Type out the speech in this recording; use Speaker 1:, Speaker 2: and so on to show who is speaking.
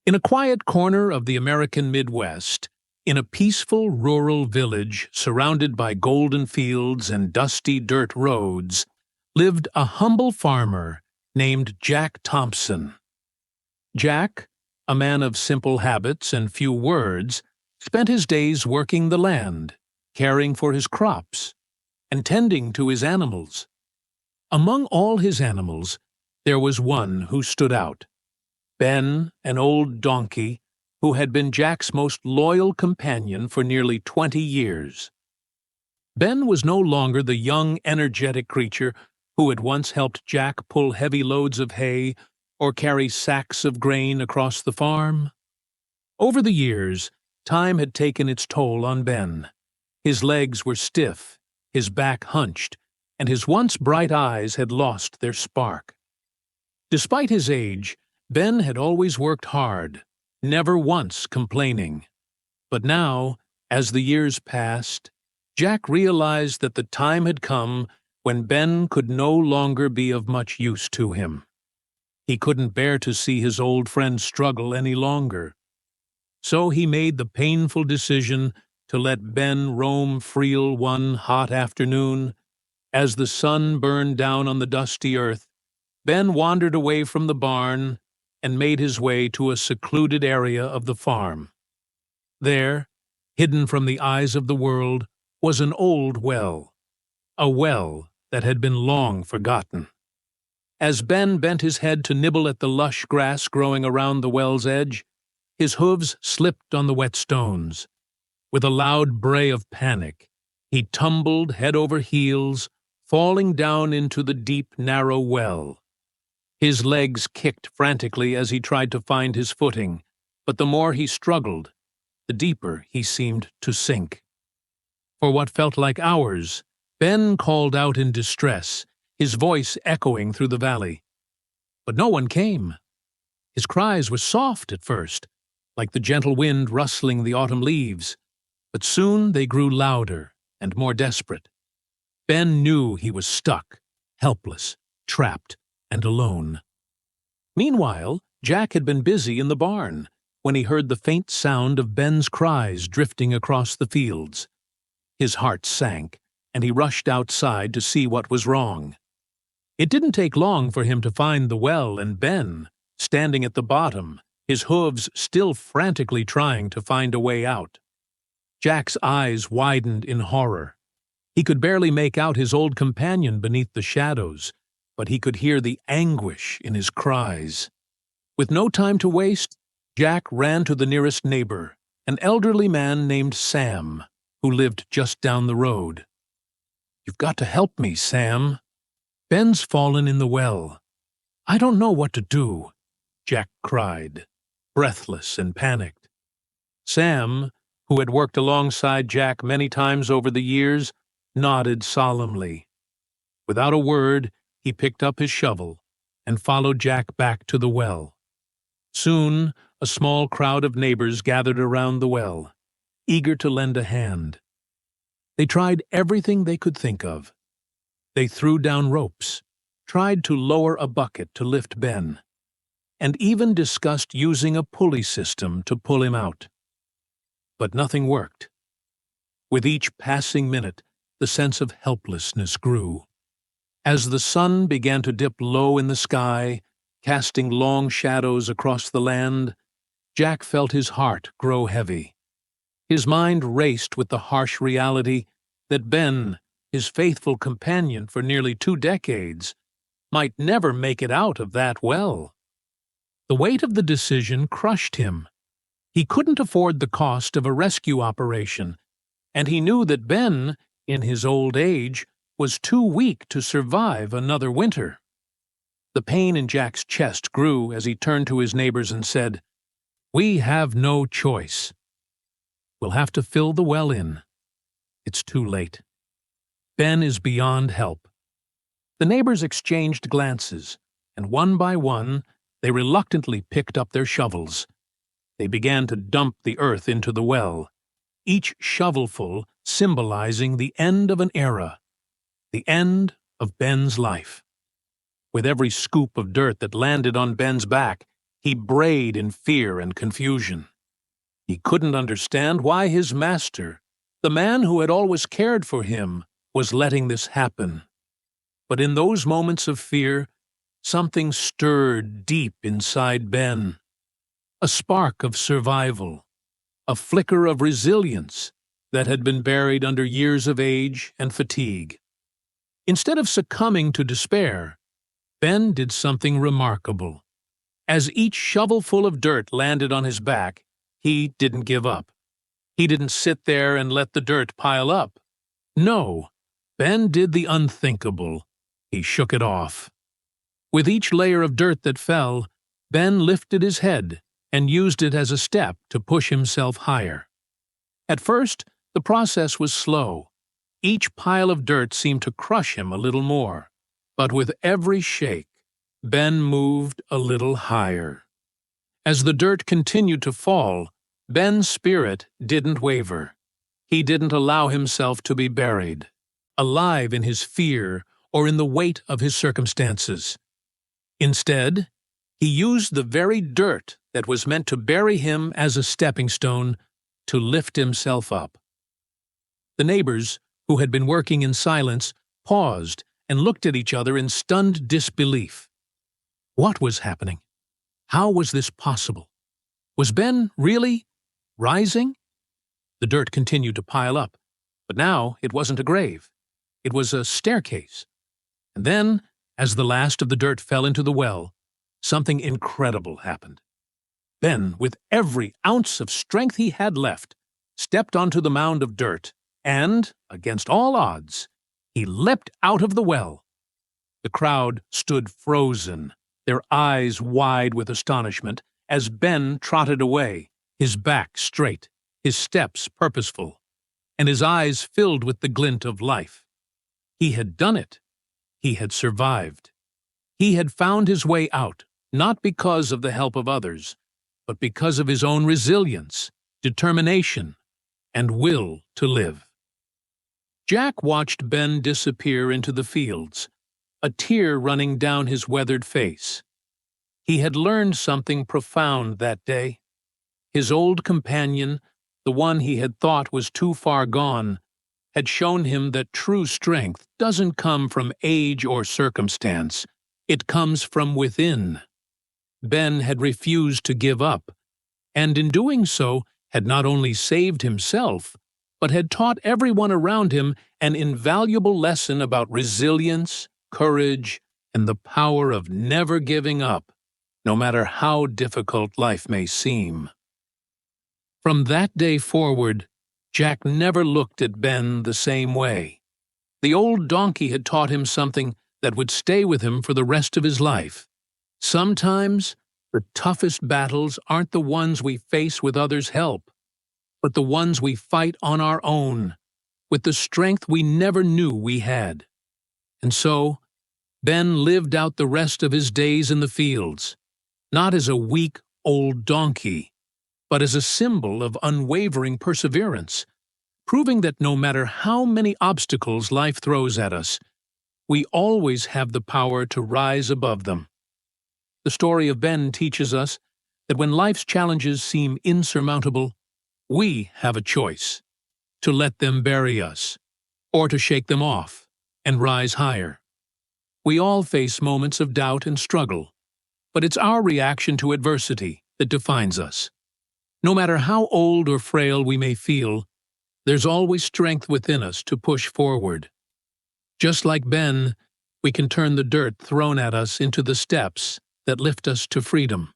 Speaker 1: In a quiet corner of the American Midwest, in a peaceful rural village surrounded by golden fields and dusty dirt roads, lived a humble farmer named Jack Thompson. Jack, a man of simple habits and few words, spent his days working the land, caring for his crops, and tending to his animals. Among all his animals, there was one who stood out. Ben, an old donkey, who had been Jack's most loyal companion for nearly 20 years. Ben was no longer the young, energetic creature who had once helped Jack pull heavy loads of hay or carry sacks of grain across the farm. Over the years, time had taken its toll on Ben. His legs were stiff, his back hunched, and his once bright eyes had lost their spark. Despite his age, Ben had always worked hard, never once complaining. But now, as the years passed, Jack realized that the time had come when Ben could no longer be of much use to him. He couldn't bear to see his old friend struggle any longer. So he made the painful decision to let Ben roam free one hot afternoon. As the sun burned down on the dusty earth, Ben wandered away from the barn and made his way to a secluded area of the farm. There, hidden from the eyes of the world, was an old well, a well that had been long forgotten. As Ben bent his head to nibble at the lush grass growing around the well's edge, his hooves slipped on the wet stones. With a loud bray of panic, he tumbled head over heels, falling down into the deep, narrow well. His legs kicked frantically as he tried to find his footing, but the more he struggled, the deeper he seemed to sink. For what felt like hours, Ben called out in distress, his voice echoing through the valley. But no one came. His cries were soft at first, like the gentle wind rustling the autumn leaves, but soon they grew louder and more desperate. Ben knew he was stuck, helpless, trapped, and alone. Meanwhile, Jack had been busy in the barn when he heard the faint sound of Ben's cries drifting across the fields. His heart sank, and he rushed outside to see what was wrong. It didn't take long for him to find the well and Ben, standing at the bottom, his hooves still frantically trying to find a way out. Jack's eyes widened in horror. He could barely make out his old companion beneath the shadows, but he could hear the anguish in his cries. With no time to waste, Jack ran to the nearest neighbor, an elderly man named Sam, who lived just down the road. "You've got to help me, Sam. Ben's fallen in the well. I don't know what to do," Jack cried, breathless and panicked. Sam, who had worked alongside Jack many times over the years, nodded solemnly. Without a word, he picked up his shovel and followed Jack back to the well. Soon, a small crowd of neighbors gathered around the well, eager to lend a hand. They tried everything they could think of. They threw down ropes, tried to lower a bucket to lift Ben, and even discussed using a pulley system to pull him out. But nothing worked. With each passing minute, the sense of helplessness grew. As the sun began to dip low in the sky, casting long shadows across the land, Jack felt his heart grow heavy. His mind raced with the harsh reality that Ben, his faithful companion for nearly 2 decades, might never make it out of that well. The weight of the decision crushed him. He couldn't afford the cost of a rescue operation, and he knew that Ben, in his old age, was too weak to survive another winter. The pain in Jack's chest grew as he turned to his neighbors and said, "We have no choice. We'll have to fill the well in. It's too late. Ben is beyond help." The neighbors exchanged glances, and one by one, they reluctantly picked up their shovels. They began to dump the earth into the well, each shovelful symbolizing the end of an era, the end of Ben's life. With every scoop of dirt that landed on Ben's back, He brayed in fear and confusion. He couldn't understand why his master, the man who had always cared for him, was letting this happen. But in those moments of fear, something stirred deep inside Ben. A spark of survival, a flicker of resilience that had been buried under years of age and fatigue. Instead of succumbing to despair, Ben did something remarkable. As each shovelful of dirt landed on his back, he didn't give up. He didn't sit there and let the dirt pile up. No, Ben did the unthinkable. He shook it off. With each layer of dirt that fell, Ben lifted his head and used it as a step to push himself higher. At first, the process was slow. Each pile of dirt seemed to crush him a little more. But with every shake, Ben moved a little higher. As the dirt continued to fall, Ben's spirit didn't waver. He didn't allow himself to be buried, alive in his fear or in the weight of his circumstances. Instead, he used the very dirt that was meant to bury him as a stepping stone to lift himself up. The neighbors, who had been working in silence, paused and looked at each other in stunned disbelief. What was happening? How was this possible? Was Ben really rising? The dirt continued to pile up, but now it wasn't a grave. It was a staircase. And then, as the last of the dirt fell into the well, something incredible happened. Ben, with every ounce of strength he had left, stepped onto the mound of dirt, and, against all odds, he leapt out of the well. The crowd stood frozen, their eyes wide with astonishment, as Ben trotted away, his back straight, his steps purposeful, and his eyes filled with the glint of life. He had done it. He had survived. He had found his way out, not because of the help of others, but because of his own resilience, determination, and will to live. Jack watched Ben disappear into the fields, a tear running down his weathered face. He had learned something profound that day. His old companion, the one he had thought was too far gone, had shown him that true strength doesn't come from age or circumstance. It comes from within. Ben had refused to give up, and in doing so had not only saved himself, but had taught everyone around him an invaluable lesson about resilience, courage, and the power of never giving up, no matter how difficult life may seem. From that day forward, Jack never looked at Ben the same way. The old donkey had taught him something that would stay with him for the rest of his life. Sometimes, the toughest battles aren't the ones we face with others' help, but the ones we fight on our own, with the strength we never knew we had. And so, Ben lived out the rest of his days in the fields, not as a weak old donkey, but as a symbol of unwavering perseverance, proving that no matter how many obstacles life throws at us, we always have the power to rise above them. The story of Ben teaches us that when life's challenges seem insurmountable, we have a choice: to let them bury us, or to shake them off and rise higher. We all face moments of doubt and struggle, but it's our reaction to adversity that defines us. No matter how old or frail we may feel, there's always strength within us to push forward. Just like Ben, we can turn the dirt thrown at us into the steps that lift us to freedom.